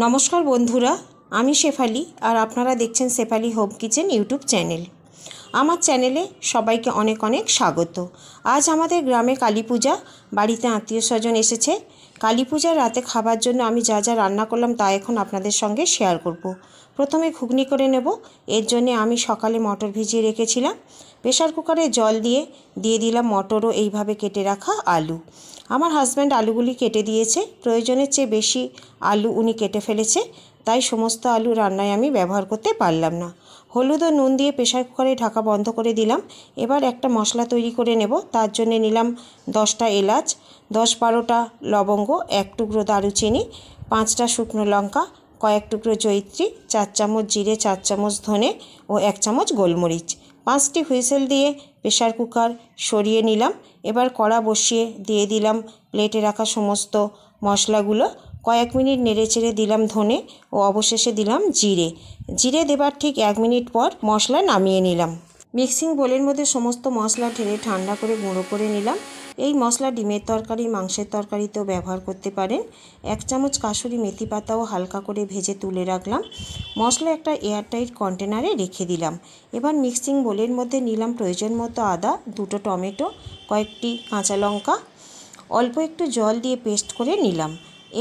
নমস্কার বন্ধুরা, আমি শেফালি আর আপনারা দেখছেন Shefali home kitchen YouTube channel. আমার চ্যানেলে সবাইকে অনেক অনেক স্বাগত। আজ আমাদের গ্রামে কালী পূজা, বাড়িতে আত্মীয় স্বজন এসেছে। কালী পূজার রাতে খাবার জন্য আমি যা যা রান্না করলাম তা এখন আপনাদের সঙ্গে শেয়ার করব। প্রথমে ঘুগনি করে নেব। এর জন্য আমি সকালে মটর ভিজিয়ে রেখেছিলাম। প্রেসার কুকারে জল দিয়ে দিলাম মটরও এইভাবে কেটে রাখা আলু। আমার হাজব্যান্ড আলুগুলি কেটে দিয়েছে, প্রয়োজনের চেয়ে বেশি আলু উনি কেটে ফেলেছে, তাই সমস্ত আলু রান্নায় আমি ব্যবহার করতে পারলাম না। হলুদ ও নুন দিয়ে প্রেসার কুকারে ঢাকা বন্ধ করে দিলাম। এবার একটা মশলা তৈরি করে নেব। তার জন্য নিলাম 10টা এলাচ, 10-12টা লবঙ্গ, 1 টুকরো দারুচিনি, 5টা শুকনো লঙ্কা, কয়েক টুকরো জয়িত্রী, 4 চামচ জিরে, 4 চামচ ধনে ও 1 চামচ গোলমরিচ। 5টি হুইসেল দিয়ে প্রেসার কুকার সরিয়ে নিলাম। এবার কড়া বসিয়ে দিয়ে দিলাম প্লেটে রাখা সমস্ত মশলাগুলো। কয়েক মিনিট নেড়েচেড়ে দিলাম ধনে ও অবশেষে দিলাম জিরে দেবার ঠিক 1 মিনিট পর মশলা নামিয়ে নিলাম। মিক্সিং বোলের মধ্যে সমস্ত মশলা ঢেলে ঠান্ডা করে গুঁড়ো করে নিলাম। এই মশলা ডিমের তরকারি, মাংসের তরকারিতেও ব্যবহার করতে পারেন। 1 চামচ কাসুরি মেথি পাতাও হালকা করে ভেজে তুলে রাখলাম। মশলা একটা এয়ারটাইট কন্টেনারে রেখে দিলাম। এবার মিক্সিং বোলের মধ্যে নিলাম প্রয়োজন মতো আদা, 2টো টমেটো, কয়েকটি কাঁচা লঙ্কা, অল্প একটু জল দিয়ে পেস্ট করে নিলাম।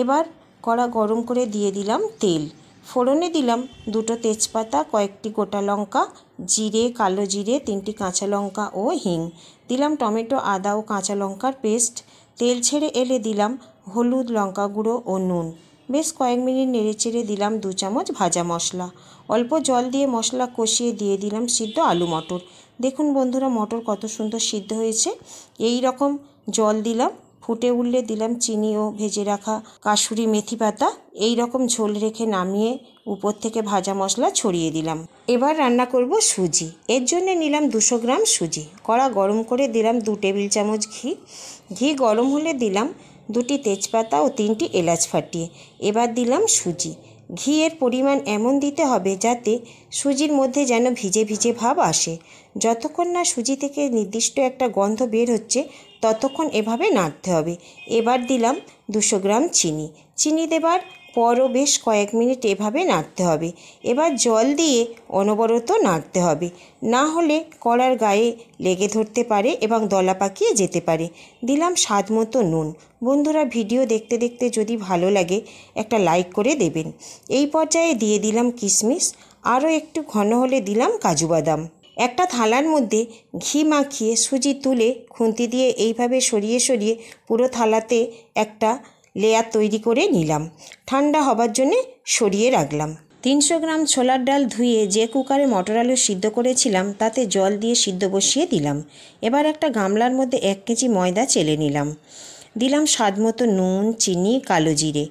এবার কড়া গরম করে দিয়ে দিলাম তেল। ফোড়নে দিলাম 2টো তেজপাতা, কয়েকটি গোটা লঙ্কা, জিরে, কালো জিরে, 3টি কাঁচা লঙ্কা ও হিং। দিলাম টমেটো, আদা ও কাঁচা লঙ্কার পেস্ট। তেল ছেড়ে এলে দিলাম হলুদ, লঙ্কা গুঁড়ো ও নুন। বেশ কয়েক মিনিট নেড়েচেড়ে দিলাম 2 চামচ ভাজা মশলা। অল্প জল দিয়ে মশলা কষিয়ে দিয়ে দিলাম সিদ্ধ আলু মটর। দেখুন বন্ধুরা, মটর কত সুন্দর সিদ্ধ হয়েছে। এই রকম জল দিলাম। ফুটে উঠলে দিলাম চিনি ও ভেজে রাখা কাসুরি মেথি পাতা। এই রকম ঝোল রেখে নামিয়ে উপর থেকে ভাজা মশলা ছড়িয়ে দিলাম। এবার রান্না করব সুজি। এর জন্য নিলাম 200 গ্রাম সুজি। কড়া গরম করে দিলাম 2 টেবিল চামচ ঘি গরম হলে দিলাম 2টি তেজপাতা ও 3টি এলাচ ফাটিয়ে। এবার দিলাম সুজি। ঘিয়ের পরিমাণ এমন দিতে হবে যাতে সুজির মধ্যে যেন ভিজে ভিজে ভাব আসে। যতক্ষণ না সুজি থেকে নির্দিষ্ট একটা গন্ধ বের হচ্ছে ততক্ষণ এভাবে নাড়তে হবে। এবার দিলাম 200 গ্রাম চিনি দেবার পরও বেশ কয়েক মিনিট এভাবে নাড়তে হবে। এবার জল দিয়ে অনবরত নাড়তে হবে, না হলে কড়ার গায়ে লেগে ধরতে পারে এবং দলা পাকিয়ে যেতে পারে। দিলাম স্বাদ মতো নুন। বন্ধুরা, ভিডিও দেখতে দেখতে যদি ভালো লাগে একটা লাইক করে দেবেন। এই পর্যায়ে দিয়ে দিলাম কিশমিশ। আরও একটু ঘন হলে দিলাম কাজু বাদাম। একটা থালার মধ্যে ঘি মাখিয়ে সুজি তুলে খুন্তি দিয়ে এইভাবে সরিয়ে সরিয়ে পুরো থালাতে একটা লেয়ার তৈরি করে নিলাম। ঠান্ডা হবার জন্যে সরিয়ে রাখলাম। 300 গ্রাম ছোলার ডাল ধুয়ে যে কুকারে মটর আলু সিদ্ধ করেছিলাম তাতে জল দিয়ে সিদ্ধ বসিয়ে দিলাম। এবার একটা গামলার মধ্যে 1 কেজি ময়দা চেলে নিলাম। দিলাম স্বাদ মতো নুন, চিনি, কালো জিরে।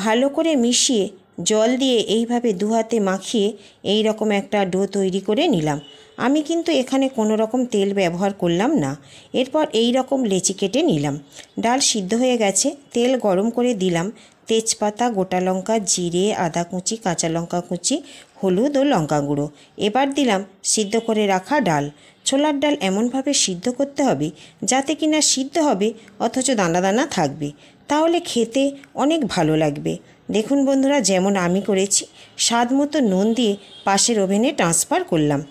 ভালো করে মিশিয়ে জল দিয়ে এইভাবে 2 হাতে মাখিয়ে এই রকম একটা ডো তৈরি করে নিলাম। আমি কিন্তু এখানে কোনো রকম তেল ব্যবহার করলাম না। এরপর এই রকম লেচি কেটে নিলাম। ডাল সিদ্ধ হয়ে গেছে। তেল গরম করে দিলাম তেজপাতা, গোটা লঙ্কা, জিরে, আদা কুচি, কাঁচা লঙ্কা কুচি, হলুদ ও লঙ্কা গুঁড়ো। এবার দিলাম সিদ্ধ করে রাখা ডাল। ছোলার ডাল এমনভাবে সিদ্ধ করতে হবে যাতে কিনা সিদ্ধ হবে অথচ দানা দানা থাকবে, তাহলে খেতে অনেক ভালো লাগবে। দেখুন বন্ধুরা, যেমন আমি করেছি। স্বাদ মতো নুন দিয়ে পাশের ওভেনে ট্রান্সফার করলাম।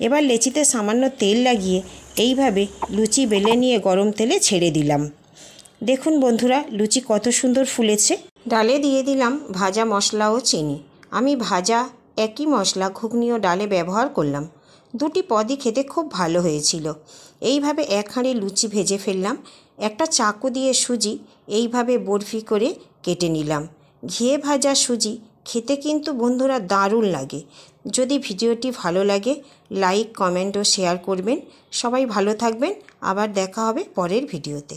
এবার লেচিতে সামান্য তেল লাগিয়ে এইভাবে লুচি বেলে নিয়ে গরম তেলে ছেড়ে দিলাম। দেখুন বন্ধুরা, লুচি কত সুন্দর ফুলেছে। ডালে দিয়ে দিলাম ভাজা মশলা ও চিনি। আমি ভাজা একই মশলা ঘুগনি ও ডালে ব্যবহার করলাম। 2টি পদই খেতে খুব ভালো হয়েছিল। এইভাবে 1 হাঁড়ি লুচি ভেজে ফেললাম। একটা চাকু দিয়ে সুজি এইভাবে বরফি করে কেটে নিলাম। ঘিয়ে ভাজা সুজি খেতে কিন্তু বন্ধুরা দারুণ লাগে। যদি ভিডিওটি ভালো লাগে লাইক, কমেন্ট ও শেয়ার করবেন। সবাই ভালো থাকবেন। আবার দেখা হবে পরের ভিডিওতে।